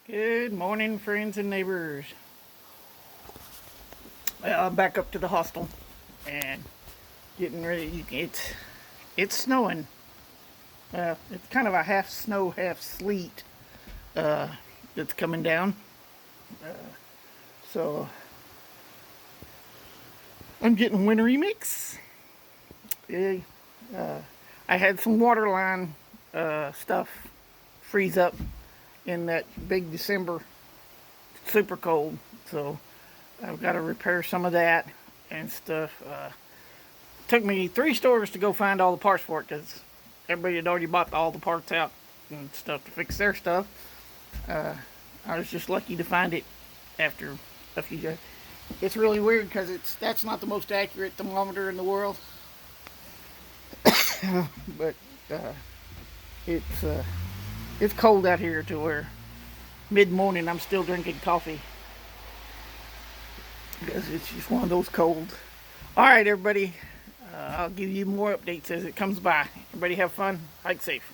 Good morning, friends and neighbors. Well, I'm back up to the hostel and getting ready. It's snowing. It's kind of a half snow, half sleet that's coming down. So I'm getting wintry mix. Yeah, I had some water line stuff freeze up in that big December super cold. So I've got to repair some of that and stuff. Took me 3 stores to go find all the parts for it because everybody had already bought all the parts out and stuff to fix their stuff. I was just lucky to find it after a few days. It's really weird because that's not the most accurate thermometer in the world, but uh, it's uh, it's cold out here to where mid morning I'm still drinking coffee because it's just one of those colds. All right, everybody. I'll give you more updates as it comes by. Everybody have fun. Hike safe.